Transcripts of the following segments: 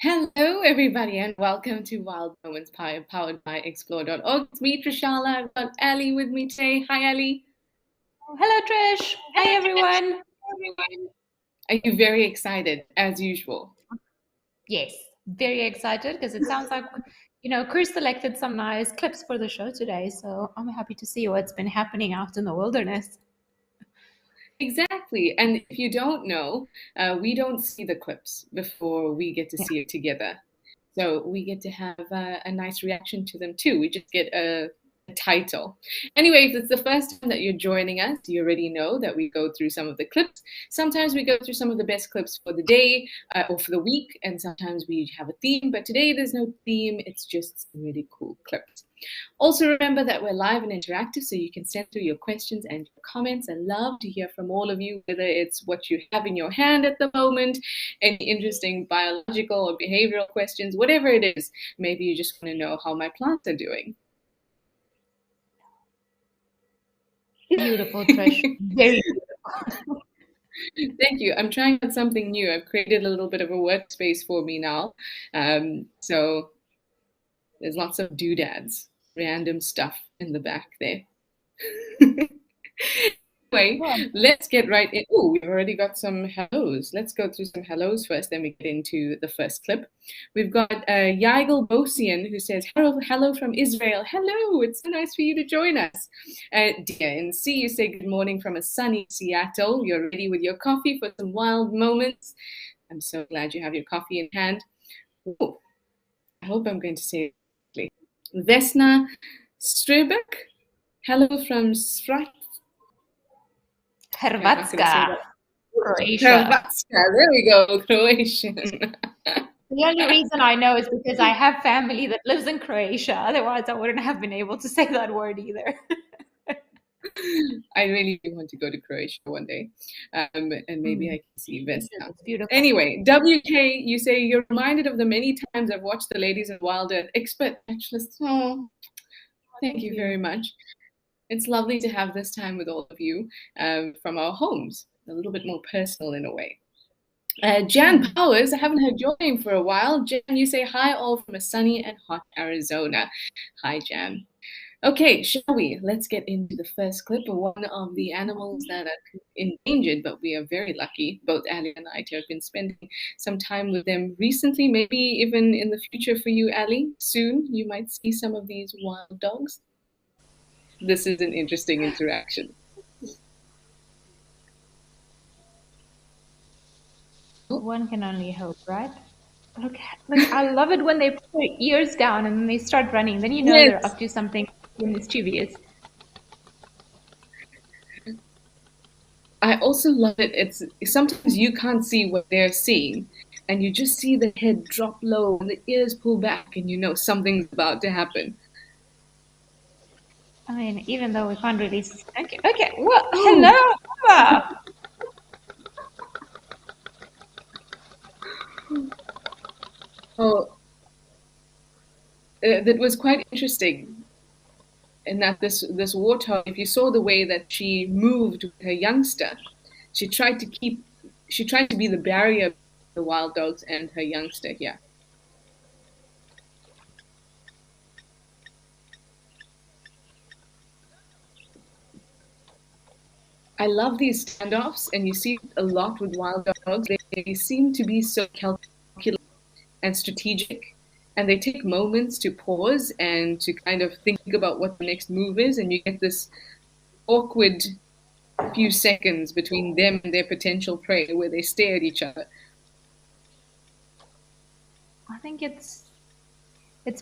Hello, everybody, and welcome to Wild Moments powered by Explore.org. It's me, Trishala. I've got Ali with me today. Hi, Ali. Hello, Trish. Hi, everyone. Are you very excited, as usual? Yes, very excited because it sounds like, Chris selected some nice clips for the show today. So I'm happy to see what's been happening out in the wilderness. Exactly. And if you don't know, we don't see the clips before we get to Yeah. see it together. So we get to have a nice reaction to them too. We just get a title. Anyway, if it's the first time that you're joining us, you already know that we go through some of the clips. Sometimes we go through some of the best clips for the day or for the week, and sometimes we have a theme. But today there's no theme, it's just some really cool clips. Also, remember that we're live and interactive, so you can send through your questions and your comments. I love to hear from all of you, whether it's what you have in your hand at the moment, any interesting biological or behavioral questions, whatever it is. Maybe you just want to know how my plants are doing. Beautiful, Trish. Very beautiful. Thank you. I'm trying out something new. I've created a little bit of a workspace for me now. So there's lots of doodads, random stuff in the back there. Anyway, Well, let's get right in. Oh, we've already got some hellos. Let's go through some hellos first, then we get into the first clip. We've got Yaigel Bosian who says, hello from Israel. Hello, it's so nice for you to join us. Dear NC, you say good morning from a sunny Seattle. You're ready with your coffee for some wild moments. I'm so glad you have your coffee in hand. Ooh, I hope I'm going to say it correctly. Vesna Strebek, hello from Srat. I'm not going to say Hrvatska, that. Croatia. Hrvatska, there we go, Croatian. The only reason I know is because I have family that lives in Croatia. Otherwise, I wouldn't have been able to say that word either. I really do want to go to Croatia one day, and maybe I can see Vesna. It's beautiful. Anyway, WK, you say you're reminded of the many times I've watched the Ladies in Wild Earth expert naturalists. Oh, thank you very much. It's lovely to have this time with all of you from our homes, a little bit more personal in a way. Jan Powers, I haven't heard your name for a while. Jan, you say hi all from a sunny and hot Arizona. Hi, Jan. Okay, shall we? Let's get into the first clip of one of the animals that are endangered, but we are very lucky, both Ali and I, to have been spending some time with them recently, maybe even in the future for you, Ali. Soon you might see some of these wild dogs. This is an interesting interaction. One can only hope, right? Look, I love it when they put their ears down and then they start running. Then you know they're Yes, up to something mischievous. I also love it. It's sometimes you can't see what they're seeing, and you just see the head drop low and the ears pull back, and you know something's about to happen. I mean, even though we can't really. Okay, okay. Well, hello, Emma. Oh, that was quite interesting. In that this warthog, if you saw the way that she moved with her youngster, she tried to keep, she tried to be the barrier between the wild dogs and her youngster here. I love these standoffs, and you see a lot with wild dogs. They seem to be so calculated and strategic, and they take moments to pause and to kind of think about what the next move is, and you get this awkward few seconds between them and their potential prey where they stare at each other. I think it's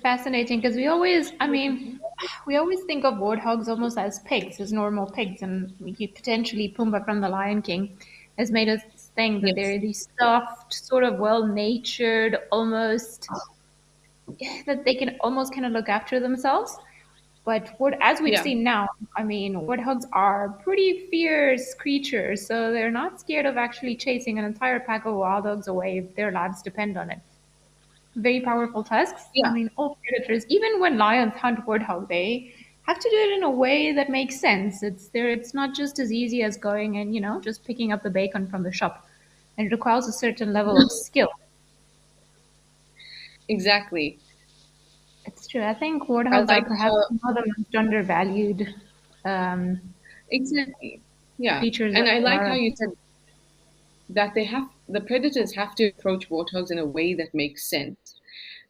fascinating because we always think of warthogs almost as pigs, as normal pigs, and potentially Pumbaa from The Lion King has made us think that Yes. they're these soft, sort of well-natured, almost that they can almost kind of look after themselves. But as we've Yeah. seen now, warthogs are pretty fierce creatures, so they're not scared of actually chasing an entire pack of wild dogs away if their lives depend on it. Very powerful tusks. I Yeah. mean, all predators, even when lions hunt warthog, they have to do it in a way that makes sense. It's not just as easy as going and, just picking up the bacon from the shop. And it requires a certain level of skill. Exactly. It's true. I think I warthogs are like perhaps how one of the most undervalued um, exactly. Yeah. creatures And that I there like how are. you said that the predators have to approach warthogs in a way that makes sense.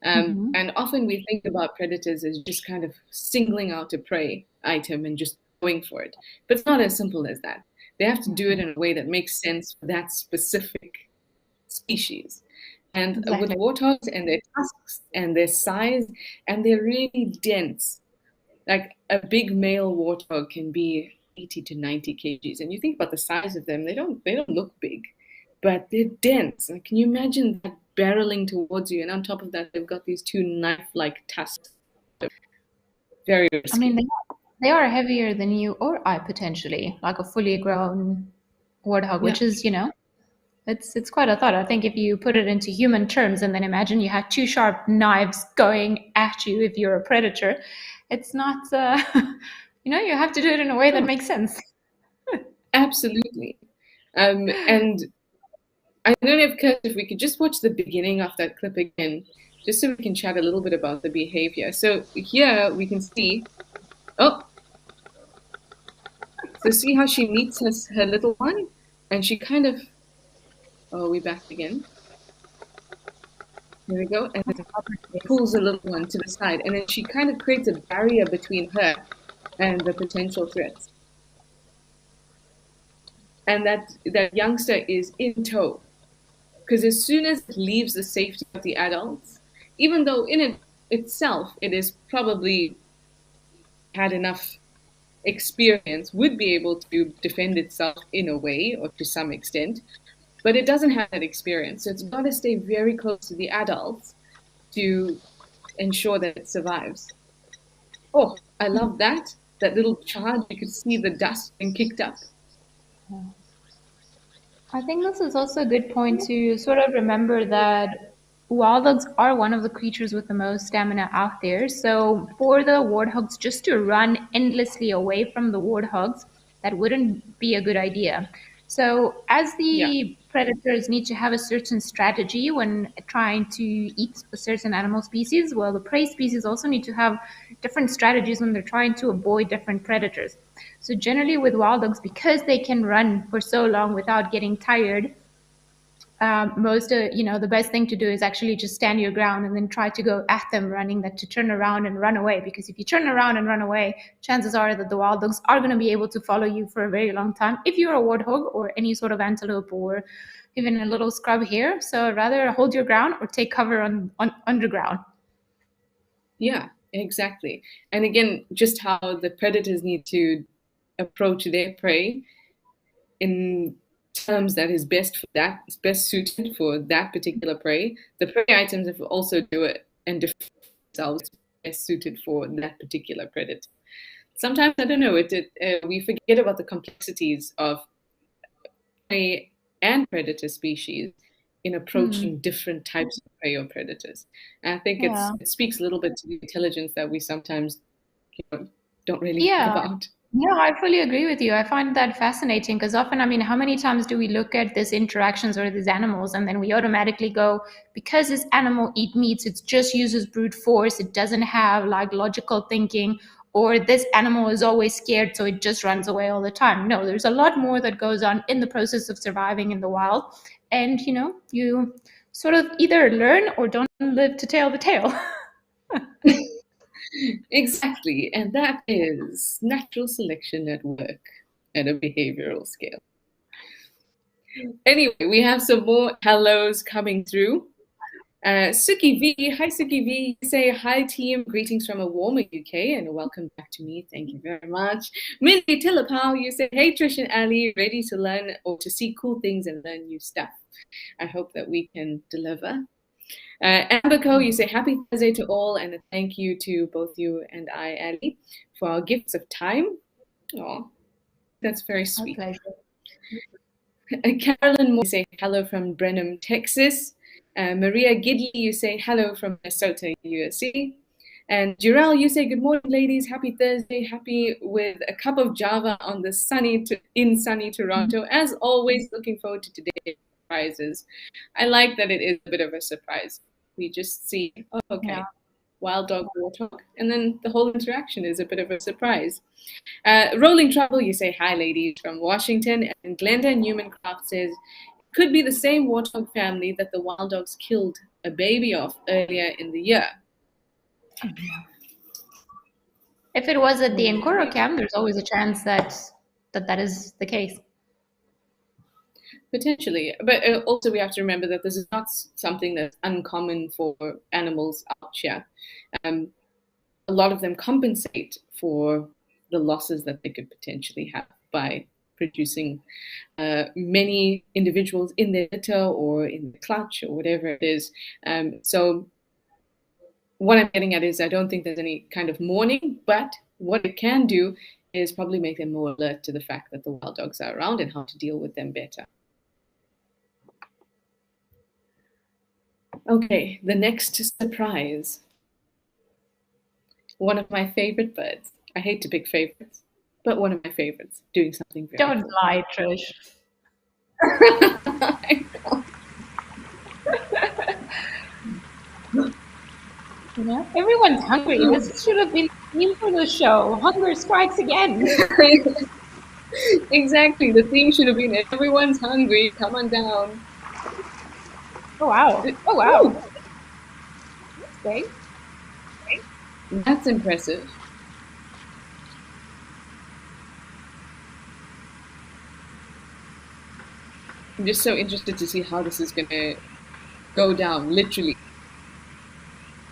Hmm. And often we think about predators as just kind of singling out a prey item and just going for it. But it's not as simple as that. They have to do it in a way that makes sense for that specific species. And with Exactly. warthogs and their tusks and their size, and they're really dense. Like a big male warthog can be 80 to 90 kgs. And you think about the size of them, they don't look big, but they're dense. And can you imagine that barreling towards you? And on top of that, they've got these two knife-like tusks. Very I mean, risky. they are heavier than you or I potentially, like a fully grown warthog, Yeah, which is, it's quite a thought. I think if you put it into human terms and then imagine you had two sharp knives going at you if you're a predator, it's not, you have to do it in a way that no, makes sense. absolutely. And I don't know if Kurt, if we could just watch the beginning of that clip again, just so we can chat a little bit about the behavior. So here we can see, oh, so see how she meets her little one, and she kind of, oh, we back again. There we go, and then pulls the little one to the side, and then she kind of creates a barrier between her and the potential threats. And that youngster is in tow because as soon as it leaves the safety of the adults, even though in it itself it is probably had enough experience, would be able to defend itself in a way or to some extent, but it doesn't have that experience. So it's got to stay very close to the adults to ensure that it survives. Oh, I love that. That little charge, you could see the dust being kicked up. I think this is also a good point to sort of remember that wild dogs are one of the creatures with the most stamina out there. So for the warthogs just to run endlessly away from the warthogs, that wouldn't be a good idea. So as Yeah. the predators need to have a certain strategy when trying to eat a certain animal species, well, the prey species also need to have different strategies when they're trying to avoid different predators. So generally with wild dogs, because they can run for so long without getting tired, the best thing to do is actually just stand your ground and then try to go at them running, that to turn around and run away. Because if you turn around and run away, chances are that the wild dogs are going to be able to follow you for a very long time if you're a warthog or any sort of antelope or even a little scrub here. So rather hold your ground or take cover on underground. Yeah, exactly. And again, just how the predators need to approach their prey in terms that is best suited for that particular prey. The prey items have also do it and defend themselves best suited for that particular predator. Sometimes I don't know we forget about the complexities of prey and predator species in Hmm. approaching different types of prey or predators. And I think Yeah. it speaks a little bit to the intelligence that we sometimes don't really think Yeah. about. No, I fully agree with you. I find that fascinating because often, I mean, how many times do we look at these interactions or these animals and then we automatically go, because this animal eat meats, it just uses brute force, it doesn't have like logical thinking, or this animal is always scared, so it just runs away all the time. No, there's a lot more that goes on in the process of surviving in the wild. And, you sort of either learn or don't live to tell the tale. Exactly. And that is natural selection at work at a behavioral scale. Anyway, we have some more hellos coming through. Suki V, hi Suki V, you say hi team, greetings from a warmer UK and welcome back to me. Thank you very much. Mindy Tillapau, you say hey Trish and Ali, ready to learn or to see cool things and learn new stuff. I hope that we can deliver. Amber Co, you say happy Thursday to all and a thank you to both you and I, Ali, for our gifts of time. Oh, that's very My sweet. pleasure. Carolyn Moore, you say hello from Brenham, Texas. Maria Gidley, you say hello from Minnesota, USA. And Jirel, you say good morning, ladies. Happy Thursday. Happy with a cup of Java on the sunny Toronto. As always, looking forward to today's surprises. I like that it is a bit of a surprise. We just see, oh, okay, Yeah. wild dog, warthog, and then the whole interaction is a bit of a surprise. Rolling Trouble, you say, hi, ladies, from Washington. And Glenda Newman-Craft says, it could be the same warthog family that the wild dogs killed a baby of earlier in the year. If it was at the Ankara camp, there's always a chance that is the case. Potentially. But also we have to remember that this is not something that's uncommon for animals out here. A lot of them compensate for the losses that they could potentially have by producing many individuals in their litter or in the clutch or whatever it is. So what I'm getting at is I don't think there's any kind of mourning, but what it can do is probably make them more alert to the fact that the wild dogs are around and how to deal with them better. Okay, the next surprise. One of my favorite birds. I hate to pick favorites, but one of my favorites doing something very Don't lie, Trish. You know, everyone's hungry. This should have been the theme for the show. Hunger strikes again. Exactly. The theme should have been everyone's hungry. Come on down. Oh wow! Oh wow! That's great. That's impressive. I'm just so interested to see how this is going to go down, literally.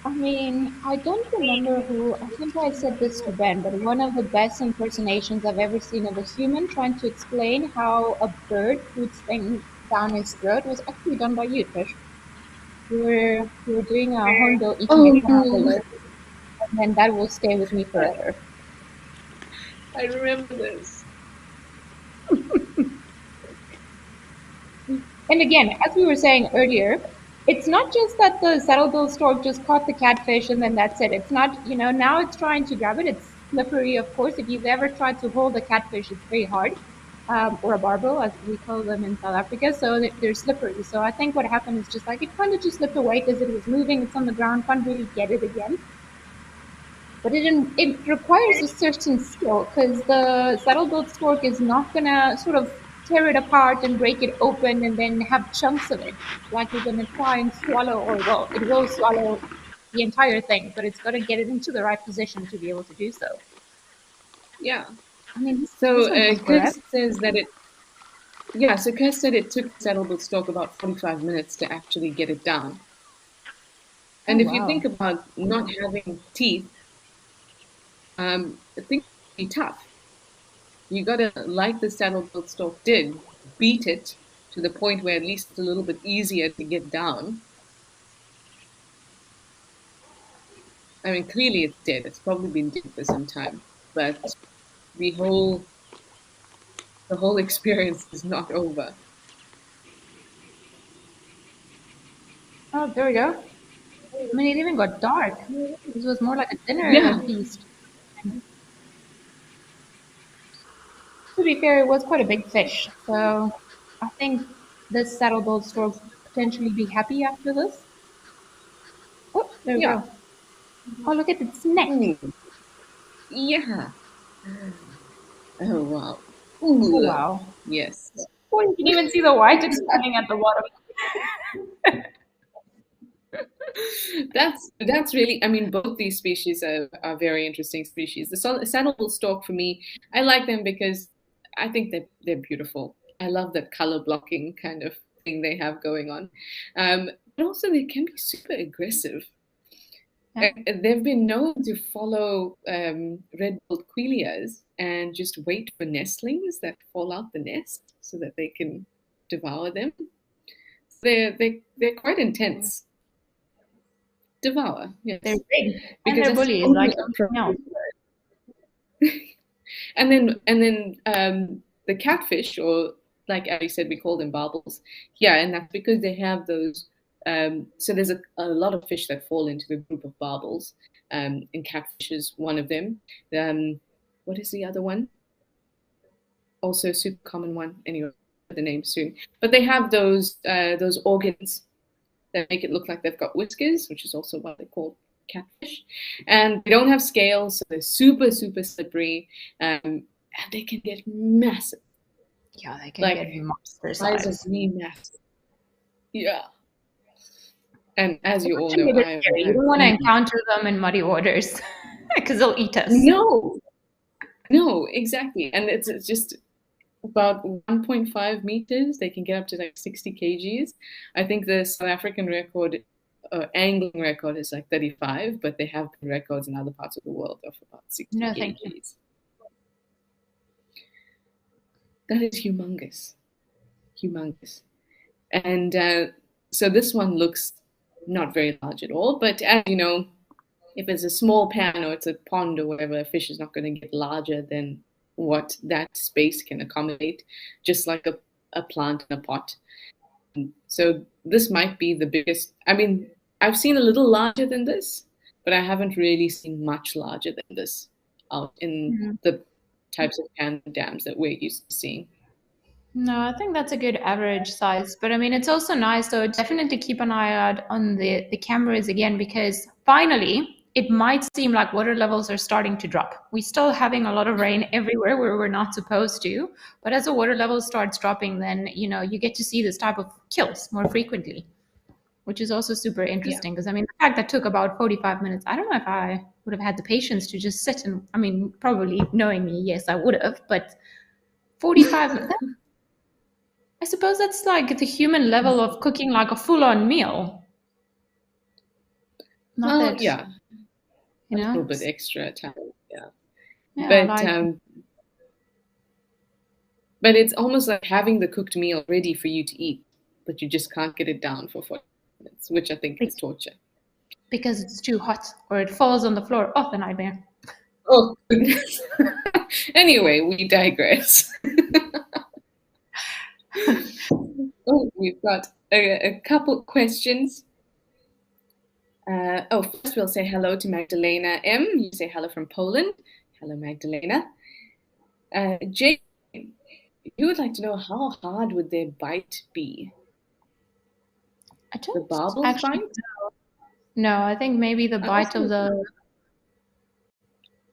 I mean, I don't remember who, I think I said this to Ben, but one of the best impersonations I've ever seen of a human trying to explain how a bird puts things down his throat was actually done by you, Trish. You were doing a hornbill eating a caterpillar, and then that will stay with me forever. I remember this. And again, as we were saying earlier, it's not just that the saddle-billed stork just caught the catfish and then that's it. It's not, you know, now it's trying to grab it. It's slippery, of course. If you've ever tried to hold a catfish, it's very hard. Or a barbel, as we call them in South Africa. So they're slippery. So I think what happened is just like it kind of just slipped away because it was moving. It's on the ground, can't really get it again. But it requires a certain skill because the saddle-billed stork is not going to sort of tear it apart and break it open and then have chunks of it. It's likely going to try and swallow, or well, it will swallow the entire thing, but it's got to get it into the right position to be able to do so. Yeah. I mean, so Chris says that it. Yeah, so Chris said it took the saddle-billed stork about 45 minutes to actually get it down. And if you think about not having teeth, I think it'd be tough. You gotta, like the saddle-billed stork did, beat it to the point where at least it's a little bit easier to get down. I mean, clearly it's dead. It's probably been dead for some time, but the whole experience is not over. Oh, there we go. I mean, it even got dark. This was more like a dinner feast. To be fair, it was quite a big fish, so I think this saddle-billed stork will potentially be happy after this. Oh, there we go. Oh, look at its neck. Yeah. Oh, wow. Ooh. Oh, wow. Yes. Oh, you can even see the white expanding at the bottom. That's really, I mean, both these species are very interesting species. The saddle-billed stork, for me, I like them because I think they're beautiful. I love that color blocking kind of thing they have going on. But also they can be super aggressive. They've been known to follow red-billed quilias and just wait for nestlings that fall out the nest so that they can devour them. They're quite intense. Devour, yes. They're big and they're bullies, like everything else. And then the catfish, or like Abby said, we call them barbels. Yeah, and that's because they have those. So there's a lot of fish that fall into the group of barbels, and catfish is one of them. What is the other one? Also a super common one. Anyway, the name soon. But they have those organs that make it look like they've got whiskers, which is also why they're called catfish. And they don't have scales, so they're super, super slippery, and they can get massive. Yeah, they can get monster size of size. me massive. Yeah. And as you all Actually, know, a bit I scary. You have don't want to encounter them in muddy waters because they'll eat us. No, exactly. And it's just about 1.5 meters. They can get up to like 60 kgs. I think the South African record, angling record, is like 35, but they have records in other parts of the world of about 60 No, kgs. thank you. That is humongous. Humongous. And so this one looks not very large at all, but as you know, if it's a small pan or it's a pond or whatever, a fish is not going to get larger than what that space can accommodate, just like a plant in a pot. So this might be the biggest. I mean, I've seen a little larger than this, but I haven't really seen much larger than this out in the types of pan dams that we're used to seeing. No, I think that's a good average size. But I mean, it's also nice. So definitely keep an eye out on the cameras again, because finally it might seem like water levels are starting to drop. We're still having a lot of rain everywhere where we're not supposed to. But as the water level starts dropping, then, you get to see this type of kills more frequently, which is also super interesting. Because I mean, the fact that took about 45 minutes, I don't know if I would have had the patience to just sit and, I mean, probably knowing me, yes, I would have. But 45 minutes. I suppose that's like the human level of cooking like a full-on meal. Not Well, that, yeah, you a know, little bit extra time, yeah. yeah, But like um, but it's almost like having the cooked meal ready for you to eat, but you just can't get it down for 40 minutes, which I think is torture. because it's too hot or it falls on the floor. Oh, the nightmare. Oh, goodness. Anyway, we digress. Oh, we've got a couple questions. First we'll say hello to Magdalena M. You say hello from Poland. Hello, Magdalena. Jane, you would like to know, how hard would their bite be? I The don't barbel's actually bite? know. I think maybe the bite of the.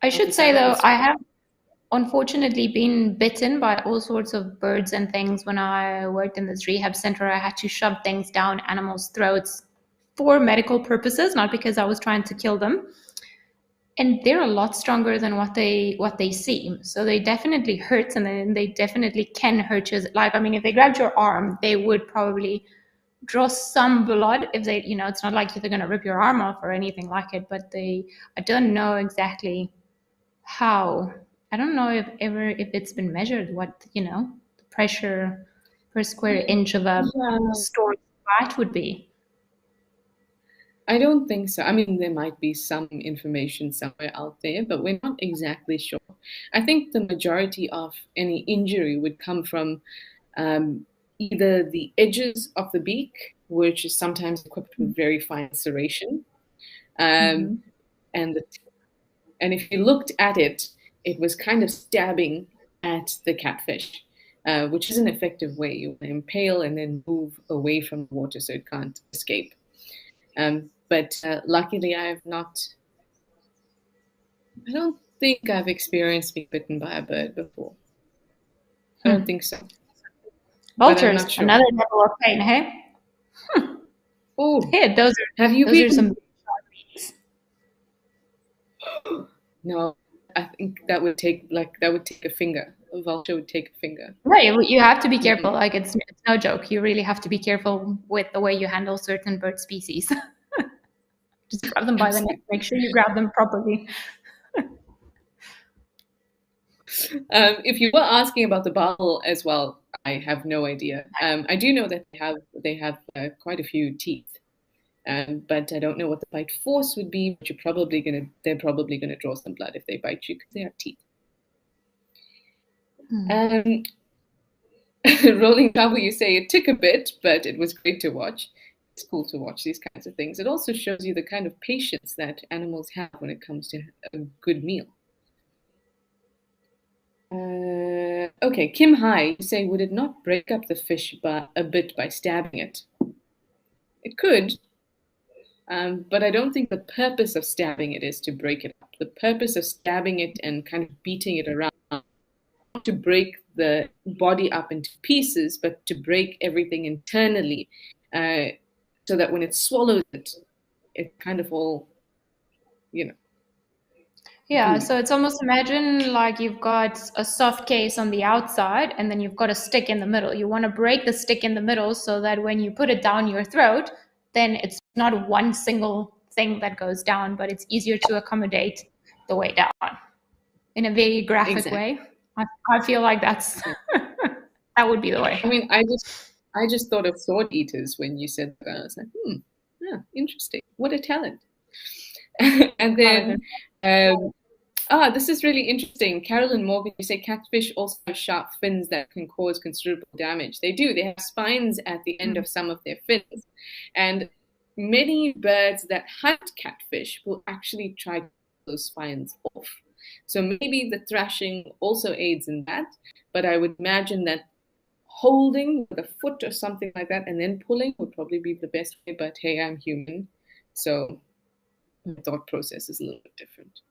I of the should say though, saddle. I have unfortunately been bitten by all sorts of birds and things. When I worked in this rehab center, I had to shove things down animals' throats for medical purposes, not because I was trying to kill them. And they're a lot stronger than what they seem. So they definitely hurt, and then they definitely can hurt you. Like, I mean, if they grabbed your arm, they would probably draw some blood. If they, it's not like they're going to rip your arm off or anything like it. But I don't know exactly how. I don't know if it's been measured what the pressure per square inch of a Stork bite would be. I don't think so. I mean, there might be some information somewhere out there, but we're not exactly sure. I think the majority of any injury would come from either the edges of the beak, which is sometimes equipped with very fine serration, Mm-hmm. and and if you looked at it, it was kind of stabbing at the catfish, which is an effective way. You impale and then move away from the water so it can't escape. But luckily, I don't think I've experienced being bitten by a bird before. I don't think so. But I'm Vultures, not sure. another level of pain, hey? Oh, Yeah, those have you are been? some. No, I think that would take a finger. A vulture would take a finger. Right, you have to be Mm-mm. careful. Like it's no joke. You really have to be careful with the way you handle certain bird species. Just grab them by the neck. Make sure you grab them properly. If you were asking about the barbel as well, I have no idea. I do know that they have quite a few teeth, but I don't know what the bite force would be. But they're probably gonna draw some blood if they bite you because they have teeth. Rolling Cowboy, you say it took a bit, but it was great to watch. It's cool to watch these kinds of things. It also shows you the kind of patience that animals have when it comes to a good meal. Okay, Kim Hai, you say, would it not break up the fish a bit by stabbing it? It could, but I don't think the purpose of stabbing it is to break it up. The purpose of stabbing it and kind of beating it around, not to break the body up into pieces, but to break everything internally, so that when it swallows it, it kind of all, you know. Yeah, so it's almost, imagine like you've got a soft case on the outside and then you've got a stick in the middle. You want to break the stick in the middle so that when you put it down your throat, then it's not one single thing that goes down, but it's easier to accommodate the way down in a very graphic way. I feel like that's that would be the way. I mean, I just thought of sword eaters when you said that. I was like, yeah, interesting. What a talent. And then, this is really interesting. Carolyn Morgan, you say catfish also have sharp fins that can cause considerable damage. They do. They have spines at the end of some of their fins. And many birds that hunt catfish will actually try to pull those spines off. So maybe the thrashing also aids in that, but I would imagine that holding with a foot or something like that and then pulling would probably be the best way. But hey, I'm human, so my thought process is a little bit different.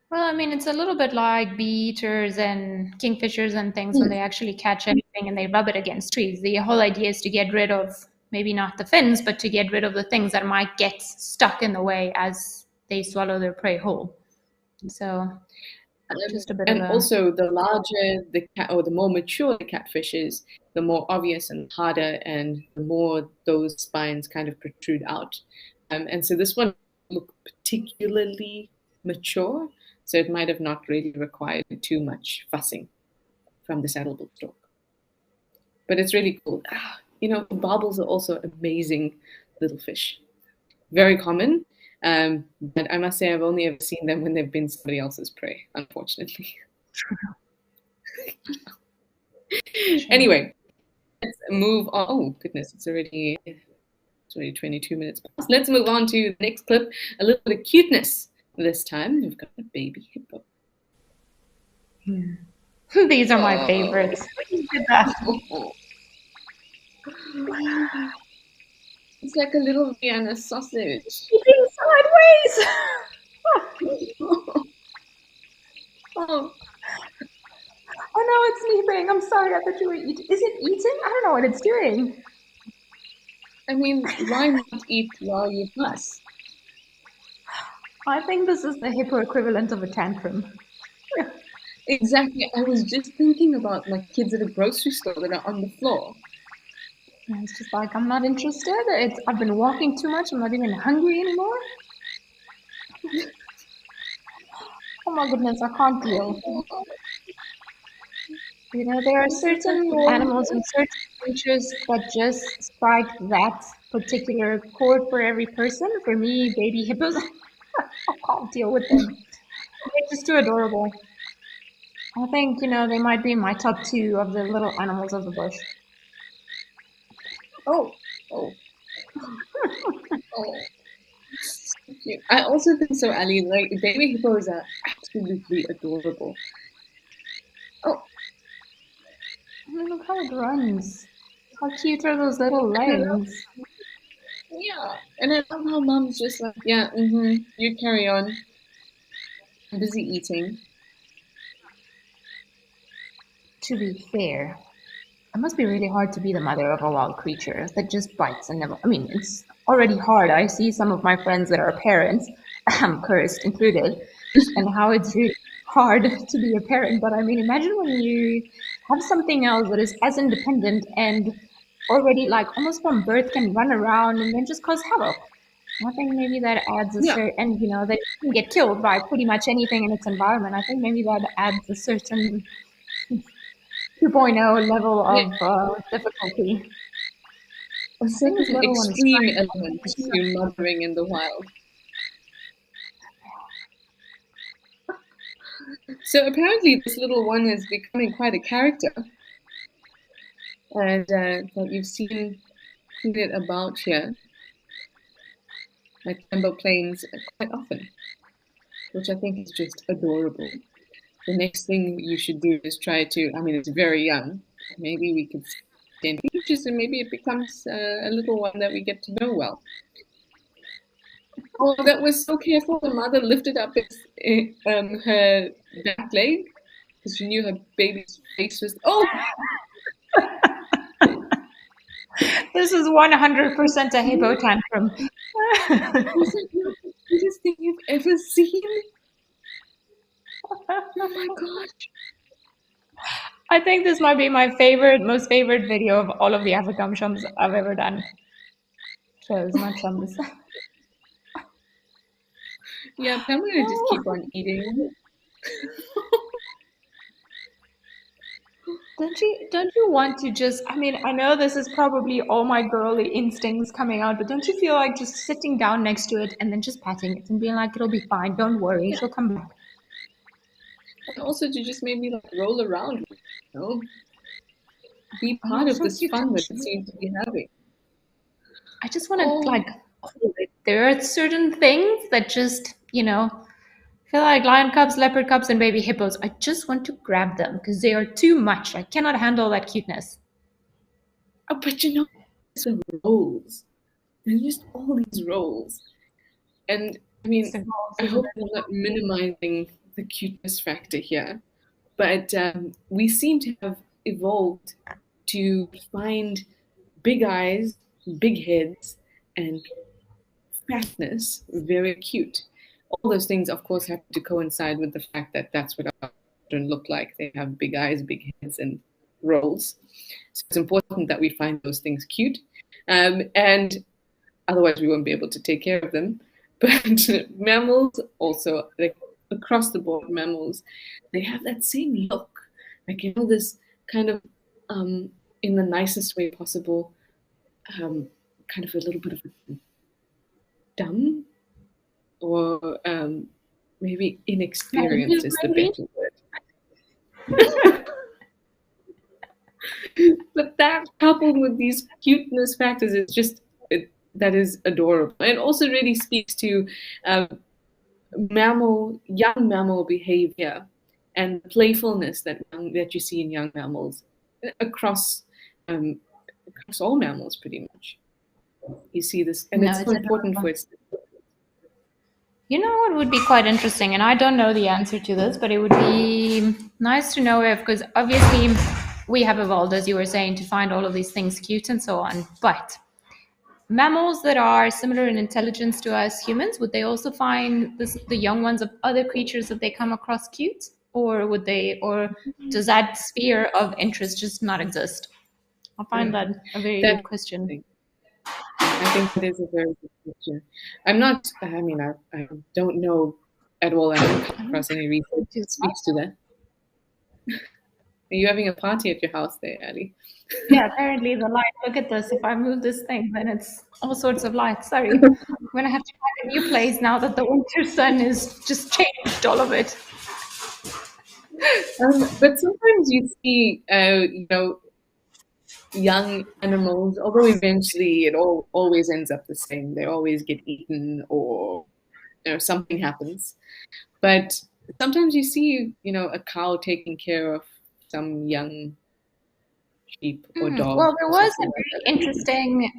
Well, I mean, it's a little bit like bee eaters and kingfishers and things when they actually catch anything and they rub it against trees. The whole idea is to get rid of maybe not the fins, but to get rid of the things that might get stuck in the way as they swallow their prey whole. So just a bit and of a... also the larger the cat or the more mature the catfish is, the more obvious and harder, and the more those spines kind of protrude out. And so this one looked particularly mature, so it might have not really required too much fussing from the saddlebill stork. But it's really cool. Barbels are also amazing little fish. Very common, but I must say I've only ever seen them when they've been somebody else's prey, unfortunately. Anyway, let's move on. Oh, goodness, it's already 22 minutes past. Let's move on to the next clip. A little bit of cuteness this time. We've got a baby hippo. These are my favorites. It's like a little Vienna sausage. Eating sideways. Oh no, it's sleeping. I'm sorry, I thought you were eating. Is it eating? I don't know what it's doing. I mean, why not eat while you fuss? I think this is the hippo equivalent of a tantrum. Exactly. I was just thinking about my kids at a grocery store that are on the floor. And it's just like, I'm not interested. I've been walking too much. I'm not even hungry anymore. Oh my goodness, I can't deal. There are certain animals and certain creatures that just strike that particular chord for every person. For me, baby hippos, I can't deal with them. They're just too adorable. I think, they might be in my top 2 of the little animals of the bush. Oh. So cute. I also think so, Ali. Like, baby hippos are absolutely adorable. Oh. Look how it runs. How cute are those little legs? Yeah. And I love how mom's just like, yeah, you carry on. I'm busy eating. To be fair, it must be really hard to be the mother of a wild creature that just bites and never... I mean, it's already hard. I see some of my friends that are parents, cursed included, and how it's really hard to be a parent. But I mean, imagine when you have something else that is as independent and already, like, almost from birth can run around and then just cause havoc. I think maybe that adds a certain... And, they can get killed by pretty much anything in its environment. I think maybe that adds a certain 2.0 level of difficulty. A certain extreme element to mothering in the wild. So apparently this little one is becoming quite a character. And that you've seen it about here at Tembo Plains quite often, which I think is just adorable. The next thing you should do is try to, I mean, it's very young. Maybe we could inches, and maybe it becomes a little one that we get to know well. Oh, that was so careful. The mother lifted up her back leg because she knew her baby's face was. Oh, This is 100% a hippo tantrum. was that not the cutest thing you've ever seen? Oh my gosh. I think this might be my most favorite video of all of the Africam shums I've ever done. Shows, not shums. Yeah, but I'm gonna just keep on eating. Don't you want to just, I mean, I know this is probably all my girly instincts coming out, but don't you feel like just sitting down next to it and then just patting it and being like, it'll be fine, don't worry, she'll come back. And also to just maybe like roll around with it, you know? Be part of this fun that it seems to be having. I just want to like hold it. There are certain things that just, feel like lion cubs, leopard cubs, and baby hippos. I just want to grab them because they are too much. I cannot handle that cuteness. Oh, but you know, there's roles. There's just all these roles. And I mean, I hope I'm not minimizing the cuteness factor here, but we seem to have evolved to find big eyes, big heads, and fatness very cute. All those things, of course, have to coincide with the fact that that's what our children look like. They have big eyes, big heads, and rolls. So it's important that we find those things cute. And otherwise, we won't be able to take care of them. But mammals also, like across the board, mammals, they have that same look. Like, this kind of, in the nicest way possible, kind of a little bit of a dumb or maybe inexperienced is the better word. But that coupled with these cuteness factors is just, that is adorable. And also really speaks to young mammal behavior and playfulness that you see in young mammals across all mammals pretty much. You see this, and it's so important for its. You know what would be quite interesting, and I don't know the answer to this, but it would be nice to know if, because obviously we have evolved, as you were saying, to find all of these things cute and so on, but mammals that are similar in intelligence to us humans, would they also find the young ones of other creatures that they come across cute? Or does that sphere of interest just not exist? I find that a very good question. I think that is a very good question. I don't know at all. I haven't come across any research that speaks to that. Are you having a party at your house there, Addie? Yeah, apparently the light. Look at this. If I move this thing, then it's all sorts of lights. Sorry. I'm going to have to find a new place now that the winter sun has just changed all of it. But sometimes you see, young animals, although eventually it always ends up the same. They always get eaten or something happens. But sometimes you see, a cow taking care of some young sheep or dog. Well, there was a very interesting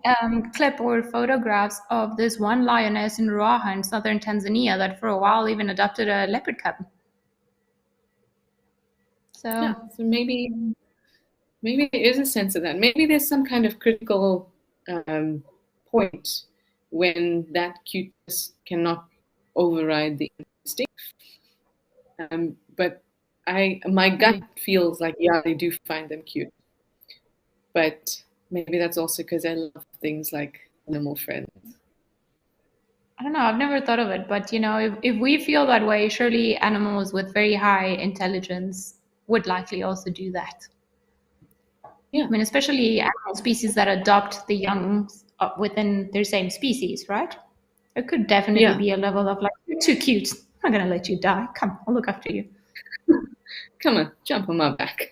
clip or photographs of this one lioness in Ruaha in southern Tanzania that for a while even adopted a leopard cub. So maybe there is a sense of that. Maybe there's some kind of critical point when that cuteness cannot override the instinct. But my gut feels like, yeah, they do find them cute. But maybe that's also because I love things like animal friends. I don't know. I've never thought of it, but if we feel that way, surely animals with very high intelligence would likely also do that. Yeah. I mean, especially animal species that adopt the young within their same species, right? There could definitely be a level of like, you're too cute. I'm not going to let you die. Come, I'll look after you. Come on, jump on my back.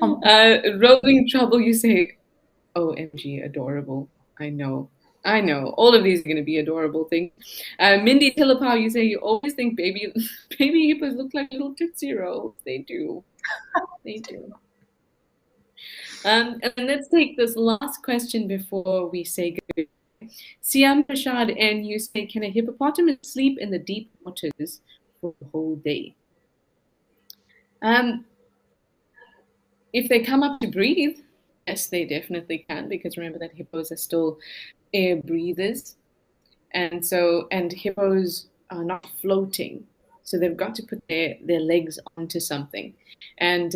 Rolling trouble, you say, OMG, adorable. I know. All of these are going to be adorable things. Mindy Tillipau, you say you always think baby hippos look like little Tootsie Rolls. They do. They do. And let's take this last question before we say goodbye. Siam Prashad, and you say, can a hippopotamus sleep in the deep waters for the whole day? If they come up to breathe, yes, they definitely can, because remember that hippos are still air breathers. And hippos are not floating. So they've got to put their legs onto something. And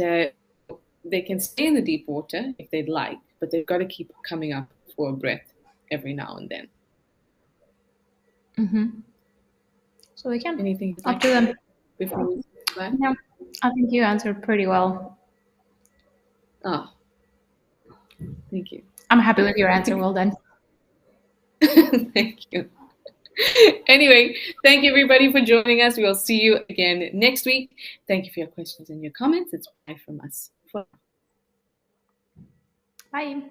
they can stay in the deep water if they'd like, but they've got to keep coming up for a breath every now and then. Mm-hmm. So we can. Anything Up to them. Before we that? Yeah, I think you answered pretty well. Oh, thank you. I'm happy with your answer. Well done. Thank you. Anyway, thank you everybody for joining us. We'll see you again next week. Thank you for your questions and your comments. It's bye from us. Bye.